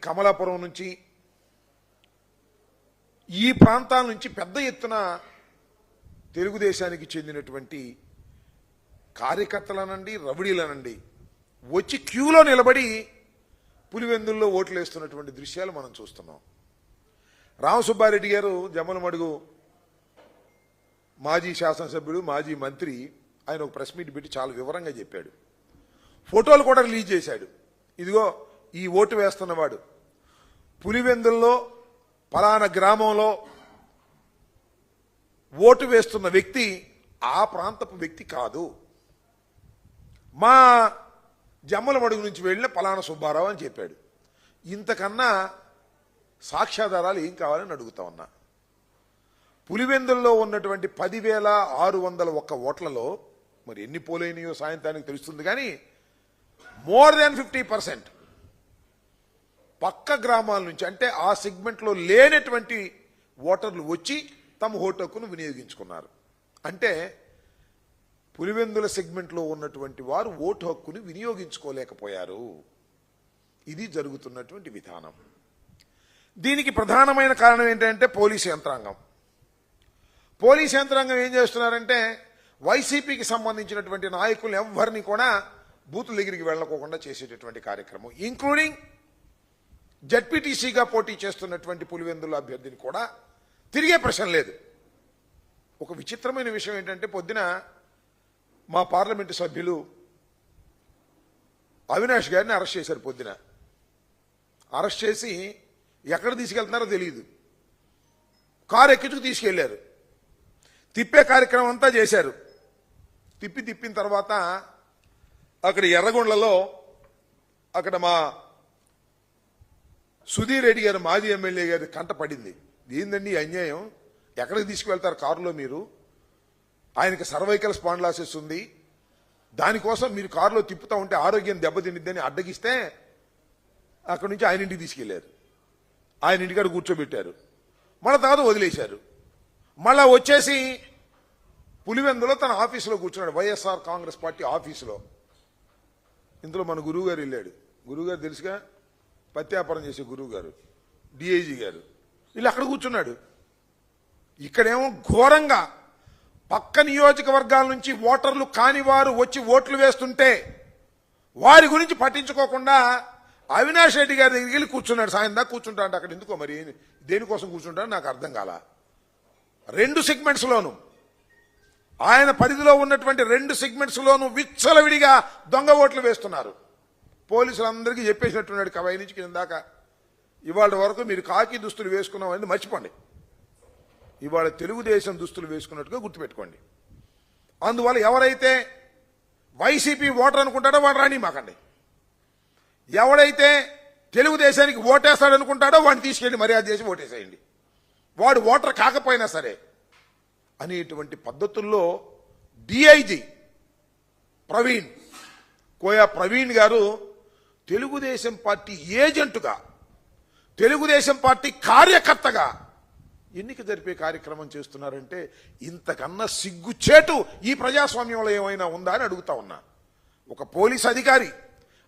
కమలాపురం నుంచి ఈ ప్రాంతాల నుంచి పెద్ద ఎత్తున తెలుగుదేశానికి చెందినటువంటి కార్యకర్తలనండి రౌడీలనండి వచ్చి క్యూలో నిలబడి పులివెందుల్లో ఓట్లు వేస్తున్నటువంటి దృశ్యాలు మనం చూస్తున్నాం. రామసుబ్బారెడ్డి గారు జమ్మలమడుగు మాజీ శాసనసభ్యుడు మాజీ మంత్రి, ఆయన ఒక ప్రెస్ మీట్ పెట్టి చాలా వివరంగా చెప్పాడు. ఫోటోలు కూడా రిలీజ్ చేశాడు. ఇదిగో ఈ ఓటు వేస్తున్నవాడు పులివెందుల్లో పలానా గ్రామంలో ఓటు వేస్తున్న వ్యక్తి ఆ ప్రాంతపు వ్యక్తి కాదు, మా జమ్మలమడుగు నుంచి వెళ్ళిన పలానా సుబ్బారావు అని చెప్పాడు. ఇంతకన్నా సాక్ష్యాధారాలు ఏం కావాలని అడుగుతా ఉన్నా. పులివెందుల్లో ఉన్నటువంటి 10,601 ఓట్లలో మరి ఎన్ని పోలైనయో సాయంత్రానికి తెలుస్తుంది, కానీ మోర్ దాన్ 50% పక్క గ్రామాల నుంచి, అంటే ఆ సెగ్మెంట్లో లేనటువంటి ఓటర్లు వచ్చి తమ ఓటు హక్కును వినియోగించుకున్నారు. అంటే పులివెందుల సెగ్మెంట్లో ఉన్నటువంటి వారు ఓటు హక్కును వినియోగించుకోలేకపోయారు. ఇది జరుగుతున్నటువంటి విధానం. దీనికి ప్రధానమైన కారణం ఏంటంటే పోలీసు యంత్రాంగం. పోలీసు యంత్రాంగం ఏం చేస్తున్నారంటే వైసీపీకి సంబంధించినటువంటి నాయకులు ఎవరిని కూడా బూతుల దగ్గరికి వెళ్ళకోకుండా చేసేటటువంటి కార్యక్రమం, ఇంక్లూడింగ్ జడ్పీటీసీగా పోటీ చేస్తున్నటువంటి పులివెందుల అభ్యర్థిని కూడా తిరిగే ప్రశ్న లేదు. ఒక విచిత్రమైన విషయం ఏంటంటే పొద్దున మా పార్లమెంటు సభ్యులు అవినాష్ గారిని అరెస్ట్ చేశారు. పొద్దున అరెస్ట్ చేసి ఎక్కడ తీసుకెళ్తున్నారో తెలియదు, కారు ఎక్కించుకు తీసుకెళ్లారు. తిప్పే కార్యక్రమం అంతా చేశారు. తిప్పిన తర్వాత అక్కడ ఎర్రగొండలో అక్కడ మా సుధీర్ రెడ్డి గారు మాజీ ఎమ్మెల్యే గారి కంట పడింది. ఏందండి అన్యాయం, ఎక్కడికి తీసుకువెళ్తారు కారులో మీరు, ఆయనకి సర్వైకల్ స్పాండిలోసిస్ ఉంది, దానికోసం మీరు కారులో తిప్పుతూ ఉంటే ఆరోగ్యం దెబ్బతినిద్దని అడ్డగిస్తే అక్కడి నుంచి ఆయన ఇంటికి తీసుకెళ్లారు. ఆయన ఇంటికాడ కూర్చోబెట్టారు. మళ్ళీ తర్వాత వదిలేశారు. మళ్ళా వచ్చేసి పులివెందులో తన ఆఫీసులో కూర్చున్నాడు, వైఎస్ఆర్ కాంగ్రెస్ పార్టీ ఆఫీసులో. ఇందులో మన గురువు గారు వెళ్ళాడు. గురువుగారు తెలుసుగా, పత్యాపారం చేసే గురువు గారు, డిఐజీ గారు, వీళ్ళు అక్కడ కూర్చున్నాడు. ఇక్కడేమో ఘోరంగా పక్క నియోజకవర్గాల నుంచి ఓటర్లు కాని వారు వచ్చి ఓట్లు వేస్తుంటే వారి గురించి పట్టించుకోకుండా అవినాష్ రెడ్డి గారి దగ్గరికి వెళ్ళి కూర్చున్నాడు. సాయం దాకా కూర్చుంటా అంటే అక్కడ ఎందుకో మరి దేనికోసం కూర్చుంటాడో నాకు అర్థం కాల. 2 సెగ్మెంట్స్లోనూ ఆయన పరిధిలో ఉన్నటువంటి 2 సెగ్మెంట్స్లోనూ విచ్చలవిడిగా దొంగ ఓట్లు వేస్తున్నారు. పోలీసులందరికీ చెప్పేసినట్టున్నాడు కవాయి నుంచి కింద దాకా, ఇవాళ వరకు మీరు కాకి దుస్తులు వేసుకున్నామని మర్చిపోండి, ఇవాళ తెలుగుదేశం దుస్తులు వేసుకున్నట్టుగా గుర్తుపెట్టుకోండి. అందువల్ల ఎవరైతే వైసీపీ ఓటర్ అనుకుంటాడో వాడు రాని మాకండి, ఎవడైతే తెలుగుదేశానికి ఓటేస్తాడనుకుంటాడో వాడిని తీసుకెళ్ళి మర్యాద చేసి ఓటేసేయండి, వాడు ఓటర్ కాకపోయినా సరే అనేటువంటి పద్ధతుల్లో డిఐజీ ప్రవీణ్ కోయా ప్రవీణ్ గారు తెలుగుదేశం పార్టీ ఏజెంటుగా, తెలుగుదేశం పార్టీ కార్యకర్తగా ఎన్నిక జరిపే కార్యక్రమం చేస్తున్నారంటే ఇంతకన్నా సిగ్గుచేటు ఈ ప్రజాస్వామ్యంలో ఏమైనా ఉందా అని అడుగుతా ఉన్నా. ఒక పోలీస్ అధికారి,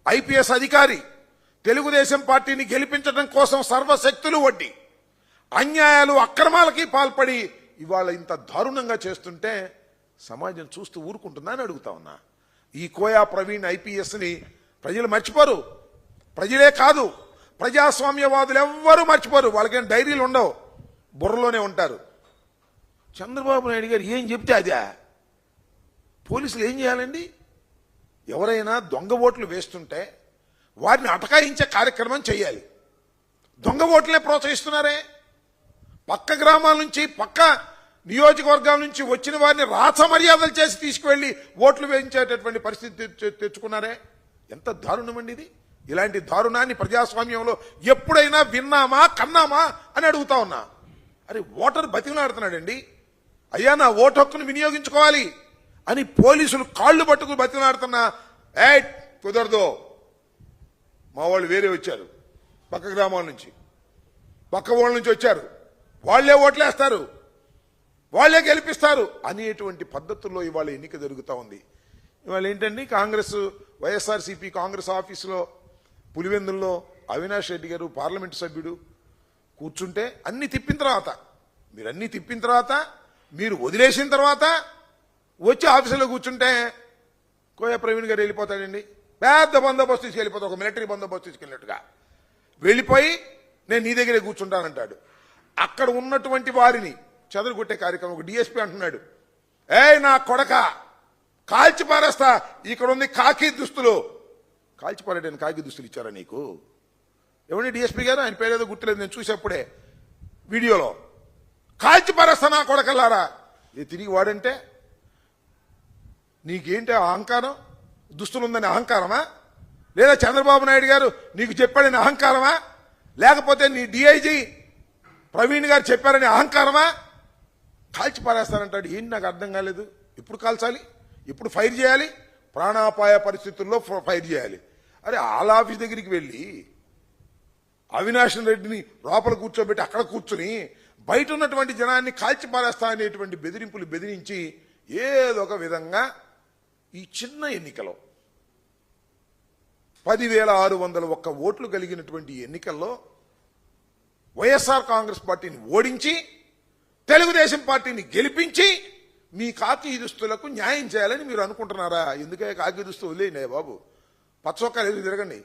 ఐపీఎస్ అధికారి తెలుగుదేశం పార్టీని గెలిపించడం కోసం సర్వశక్తులు వడ్డి అన్యాయాలు అక్రమాలకి పాల్పడి ఇవాళ ఇంత దారుణంగా చేస్తుంటే సమాజం చూస్తూ ఊరుకుంటుందా అని అడుగుతా ఉన్నా. ఈ కోయా ప్రవీణ్ ఐపీఎస్ని ప్రజలు మర్చిపోరు. ప్రజలే కాదు, ప్రజాస్వామ్యవాదులు ఎవ్వరూ మర్చిపోరు. వాళ్ళకేం డైరీలు ఉండవు, బుర్రలోనే ఉంటారు. చంద్రబాబు నాయుడు గారు ఏం చెప్తే అదే పోలీసులు ఏం చేయాలండి? ఎవరైనా దొంగ ఓట్లు వేస్తుంటే వారిని అటకాయించే కార్యక్రమం చేయాలి. దొంగ ఓట్లనే ప్రోత్సహిస్తున్నారే. పక్క గ్రామాల నుంచి పక్క నియోజకవర్గాల నుంచి వచ్చిన వారిని రాచ మర్యాదలు చేసి తీసుకువెళ్ళి ఓట్లు వేయించేటటువంటి పరిస్థితి తెచ్చుకున్నారే. ఎంత దారుణం అండి ఇది. ఇలాంటి దారుణాన్ని ప్రజాస్వామ్యంలో ఎప్పుడైనా విన్నామా కన్నామా అని అడుగుతా ఉన్నా. అరే ఓటర్ బతిమలాడుతున్నాడండి, అయ్యా నా ఓటు హక్కును వినియోగించుకోవాలి అని పోలీసులు కాళ్ళు పట్టుకుని బతిమలాడుతున్నా, కుదరదు, మా వాళ్ళు వేరే వచ్చారు, పక్క గ్రామాల నుంచి పక్క ఊళ్ళ నుంచి వచ్చారు, వాళ్లే ఓట్లేస్తారు, వాళ్లే గెలిపిస్తారు అనేటువంటి పద్ధతుల్లో ఇవాళ ఎన్నిక జరుగుతూ ఉంది. ఇవాళ ఏంటండి, కాంగ్రెస్ వైఎస్ఆర్సీపీ కాంగ్రెస్ ఆఫీసులో పులివెందుల్లో అవినాష్ రెడ్డి గారు పార్లమెంటు సభ్యుడు కూర్చుంటే అన్ని తిప్పిన తర్వాత మీరు వదిలేసిన తర్వాత వచ్చి ఆఫీసులో కూర్చుంటే కోయ ప్రవీణ్ గారు వెళ్ళిపోతాడండి. పెద్ద బందోబస్తు తీసుకు వెళ్ళిపోతాడు, ఒక మిలిటరీ బందోబస్తు తీసుకెళ్ళినట్టుగా వెళ్ళిపోయి నేను నీ దగ్గరే కూర్చుంటానంటాడు. అక్కడ ఉన్నటువంటి వారిని చెదరగొట్టే కార్యక్రమం. ఒక డిఎస్పీ అంటున్నాడు, నా కొడక కాల్చి పారేస్తా, ఇక్కడ ఉంది కాకి దుస్తులు. కాల్చి పారేయడానికి కాకి దుస్తులు ఇచ్చారా నీకు? ఎవరి డిఎస్పీ గారు, ఆయన పేరేదో గుర్తులేదు, నేను చూసేప్పుడే వీడియోలో. కాల్చి పారేస్తా నా కొడకల్లారా. తిరిగి వాడంటే నీకేంటి అహంకారం? దుస్తులుందని అహంకారమా? లేదా చంద్రబాబు నాయుడు గారు నీకు చెప్పాడని అహంకారమా? లేకపోతే నీ డిఐజీ ప్రవీణ్ గారు చెప్పారని అహంకారమా? కాల్చి పారేస్తానంటాడు. ఏంటి నాకు అర్థం కాలేదు. ఇప్పుడు కాల్చాలి, ఇప్పుడు ఫైర్ చేయాలి, ప్రాణాపాయ పరిస్థితుల్లో ఫైర్ చేయాలి. అరే వాళ్ళ ఆఫీస్ దగ్గరికి వెళ్ళి అవినాష్ రెడ్డిని లోపల కూర్చోబెట్టి అక్కడ కూర్చుని బయట ఉన్నటువంటి జనాన్ని కాల్చి పారేస్తా అనేటువంటి బెదిరింపులు బెదిరించి ఏదో ఒక విధంగా ఈ చిన్న ఎన్నికలో 10,601 ఓట్లు కలిగినటువంటి ఎన్నికల్లో వైఎస్ఆర్ కాంగ్రెస్ పార్టీని ఓడించి తెలుగుదేశం పార్టీని గెలిపించి మీ కాకి దుస్తులకు న్యాయం చేయాలని మీరు అనుకుంటున్నారా? ఎందుకే కాకి దుస్తు వదిలేయండి బాబు, పచ్చ చొక్కాలు వేసి తిరగండి.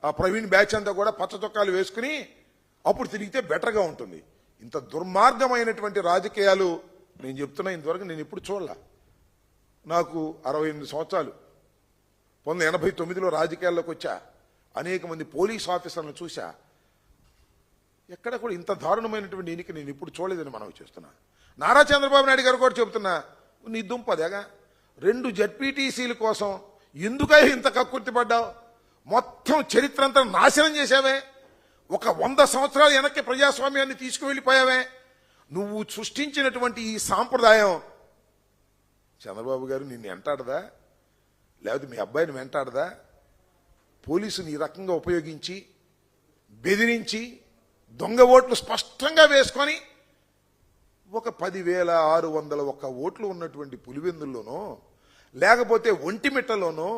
ఆ ప్రవీణ్ బ్యాచ్ అంతా కూడా పచ్చ చొక్కాలు వేసుకుని అప్పుడు తిరిగితే బెటర్గా ఉంటుంది. ఇంత దుర్మార్గమైనటువంటి రాజకీయాలు నేను చెప్తున్నా, ఇంతవరకు నేను ఎప్పుడు చూడలా. నాకు 68 సంవత్సరాలు, 1989లో రాజకీయాల్లోకి వచ్చా, అనేక మంది పోలీస్ ఆఫీసర్లను చూశా. ఎక్కడ కూడా ఇంత దారుణమైనటువంటి ఎన్నిక నేను ఇప్పుడు చూడలేదని మనవి చేస్తున్నా. నారా చంద్రబాబు నాయుడు గారు కూడా చెబుతున్నా, నీ దుంపదేగా 2 జడ్పీటీసీల కోసం ఎందుకై ఇంత కక్కుర్తి పడ్డావు? మొత్తం చరిత్ర అంతా నాశనం చేశావే. ఒక 100 సంవత్సరాలు వెనక్కి ప్రజాస్వామ్యాన్ని తీసుకువెళ్ళిపోయావే. నువ్వు సృష్టించినటువంటి ఈ సాంప్రదాయం చంద్రబాబు గారు నిన్ను వెంటాడదా? లేకపోతే మీ అబ్బాయిని వెంటాడదా? పోలీసుని ఈ రకంగా ఉపయోగించి బెదిరించి దొంగ ఓట్లు స్పష్టంగా వేసుకొని ఒక 10,601 ఓట్లు ఉన్నటువంటి పులివెందుల్లోనో లేకపోతే ఒంటిమిట్టలోనో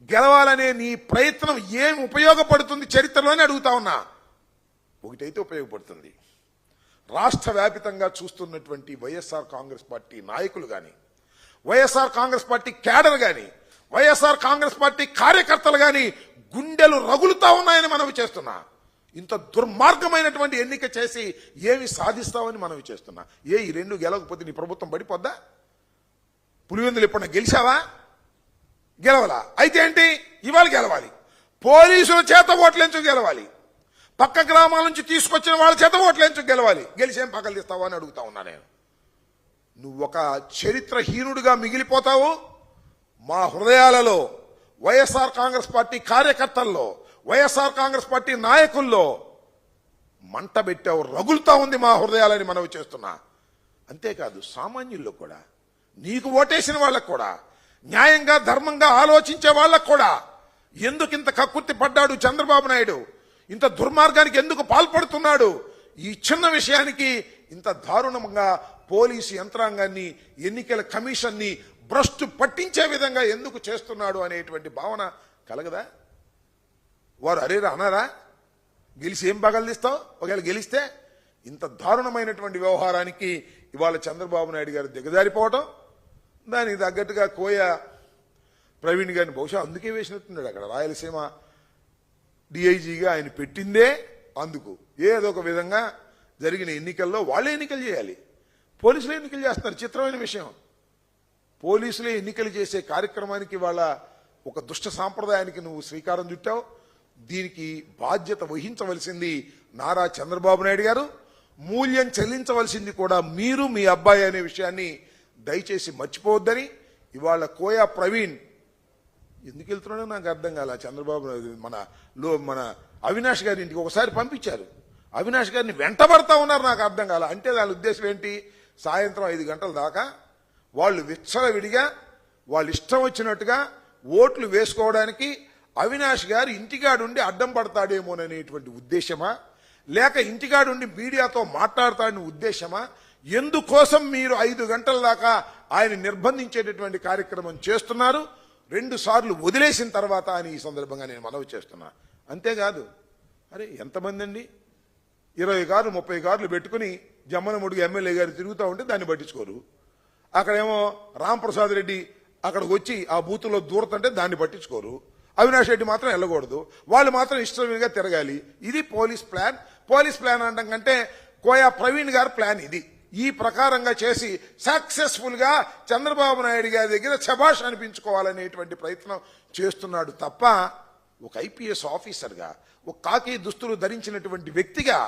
గెలవాలనే నీ ప్రయత్నం ఏం ఉపయోగపడుతుంది చరిత్రలోనే అడుగుతా ఉన్నా. ఒకటైతే ఉపయోగపడుతుంది, రాష్ట్ర వ్యాపితంగా చూస్తున్నటువంటి వైఎస్ఆర్ కాంగ్రెస్ పార్టీ నాయకులు కానీ, వైఎస్ఆర్ కాంగ్రెస్ పార్టీ క్యాడర్ కానీ, వైఎస్ఆర్ కాంగ్రెస్ పార్టీ కార్యకర్తలు కానీ గుండెలు రగులుతా ఉన్నాయని మనవి చేస్తున్నా. ఇంత దుర్మార్గమైనటువంటి ఎన్నిక చేసి ఏమి సాధిస్తావని మనవి చేస్తున్నా. ఈ 2 గెలవకపోతే నీ ప్రభుత్వం పడిపోద్దా? పులివెందులు ఎప్పుడన్నా గెలిచావా? గెలవలా. అయితే ఏంటి, ఇవాళ గెలవాలి. పోలీసుల చేత ఓట్లేంచు గెలవాలి, పక్క గ్రామాల నుంచి తీసుకొచ్చిన వాళ్ళ చేత ఓట్లేంచు గెలవాలి. గెలిచేం పక్కలు తీస్తావా అని అడుగుతా ఉన్నా నేను. నువ్వు ఒక చరిత్రహీనుడిగా మిగిలిపోతావు. మా హృదయాలలో, వైఎస్ఆర్ కాంగ్రెస్ పార్టీ కార్యకర్తల్లో, వైఎస్ఆర్ కాంగ్రెస్ పార్టీ నాయకుల్లో మంట పెట్టావు, రగులుతా ఉంది మా హృదయాలని మనవి చేస్తున్నా. అంతేకాదు సామాన్యుల్లో కూడా, నీకు ఓటేసిన వాళ్ళకు కూడా, న్యాయంగా ధర్మంగా ఆలోచించే వాళ్ళకు కూడా ఎందుకు ఇంత కక్కుర్తి పడ్డాడు చంద్రబాబు నాయుడు? ఇంత దుర్మార్గానికి ఎందుకు పాల్పడుతున్నాడు? ఈ చిన్న విషయానికి ఇంత దారుణంగా పోలీసు యంత్రాంగాన్ని, ఎన్నికల కమిషన్ని భ్రష్టు పట్టించే విధంగా ఎందుకు చేస్తున్నాడు అనేటువంటి భావన కలగదా? వారు అరేరా అన్నారా? గెలిచి ఏం పగలదిస్తావు? ఒకవేళ గెలిస్తే ఇంత దారుణమైనటువంటి వ్యవహారానికి ఇవాళ చంద్రబాబు నాయుడు గారు దిగజారిపోవటం, దానికి తగ్గట్టుగా కోయ ప్రవీణ్ గారిని బహుశా అందుకే వేసినట్టున్నాడు. అక్కడ రాయలసీమ డిఐజీగా ఆయన పెట్టిందే అందుకు. ఏదో ఒక విధంగా జరిగిన ఎన్నికల్లో వాళ్ళే ఎన్నికలు చేయాలి, పోలీసులే ఎన్నికలు చేస్తున్నారు. చిత్రమైన విషయం, పోలీసులే ఎన్నికలు చేసే కార్యక్రమానికి వాళ్ళ ఒక దుష్ట సాంప్రదాయానికి నువ్వు శ్రీకారం చుట్టావు. దీనికి బాధ్యత వహించవలసింది నారా చంద్రబాబు నాయుడు గారు, మూల్యం చెల్లించవలసింది కూడా మీరు, మీ అబ్బాయి అనే విషయాన్ని దయచేసి మర్చిపోవద్దని. ఇవాళ కోయా ప్రవీణ్ ఎందుకు వెళ్తున్నాడో నాకు అర్థం కాల. చంద్రబాబు మన అవినాష్ గారి ఇంటికి ఒకసారి పంపించారు, అవినాష్ గారిని వెంటబడతా ఉన్నారు, నాకు అర్థం కాల. అంటే దాని ఉద్దేశం ఏంటి? సాయంత్రం 5 గంటల దాకా వాళ్ళు విచ్చలవిడిగా వాళ్ళు ఇష్టం వచ్చినట్టుగా ఓట్లు వేసుకోవడానికి అవినాష్ గారు ఇంటికాడుండి అడ్డం పడతాడేమోననేటువంటి ఉద్దేశమా, లేక ఇంటికాడుండి మీడియాతో మాట్లాడతాడని ఉద్దేశమా? ఎందుకోసం మీరు 5 గంటల దాకా ఆయన నిర్బంధించేటటువంటి కార్యక్రమం చేస్తున్నారు? 2 సార్లు వదిలేసిన తర్వాత అని ఈ సందర్భంగా నేను మనవి చేస్తున్నా. అంతేకాదు అరే ఎంతమంది అండి 20 కార్లు 30 కార్లు పెట్టుకుని జమ్మలమడుగు ఎమ్మెల్యే గారు తిరుగుతూ ఉంటే దాన్ని పట్టించుకోరు. అక్కడేమో రాంప్రసాద్ రెడ్డి అక్కడికి వచ్చి ఆ బూతులో దూరతంటే దాన్ని పట్టించుకోరు. అవినాష్ రెడ్డి మాత్రం వెళ్ళకూడదు, వాళ్ళు మాత్రం ఇష్టంగా తిరగాలి. ఇది పోలీస్ ప్లాన్. పోలీస్ ప్లాన్ అనడం కంటే కోయా ప్రవీణ్ గారి ప్లాన్ ఇది. ఈ ప్రకారంగా చేసి సక్సెస్ఫుల్ గా చంద్రబాబు నాయుడు గారి దగ్గర శభాష్ అనిపించుకోవాలనేటువంటి ప్రయత్నం చేస్తున్నాడు తప్ప ఒక ఐపీఎస్ ఆఫీసర్గా, ఒక కాకి దుస్తులు ధరించినటువంటి వ్యక్తిగా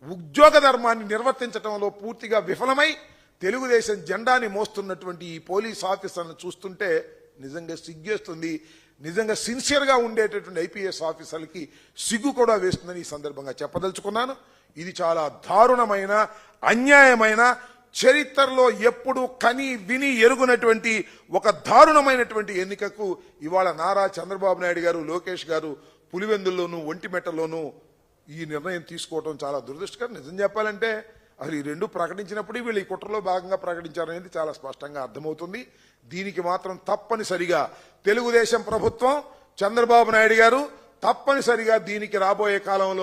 ఉద్యోగ ధర్మాన్ని నిర్వర్తించడంలో పూర్తిగా విఫలమై తెలుగుదేశం జెండాని మోస్తున్నటువంటి ఈ పోలీస్ ఆఫీసర్ను చూస్తుంటే నిజంగా సిగ్గేస్తుంది. నిజంగా సిన్సియర్గా ఉండేటటువంటి ఐపీఎస్ ఆఫీసర్లకి సిగ్గు కూడా వేస్తుందని ఈ సందర్భంగా చెప్పదలుచుకున్నాను. ఇది చాలా దారుణమైన, అన్యాయమైన, చరిత్రలో ఎప్పుడు కని విని ఎరుగునటువంటి ఒక దారుణమైనటువంటి ఎన్నికకు ఇవాళ నారా చంద్రబాబు నాయుడు గారు, లోకేష్ గారు పులివెందుల్లోనూ ఒంటిమెట్టలోనూ ఈ నిర్ణయం తీసుకోవడం చాలా దురదృష్టకరం. నిజం చెప్పాలంటే అసలు ఈ రెండు ప్రకటించినప్పుడు వీళ్ళు ఈ కుట్రలో భాగంగా ప్రకటించారనేది చాలా స్పష్టంగా అర్థమవుతుంది. దీనికి మాత్రం తప్పనిసరిగా తెలుగుదేశం ప్రభుత్వం, చంద్రబాబు నాయుడు గారు తప్పనిసరిగా దీనికి రాబోయే కాలంలో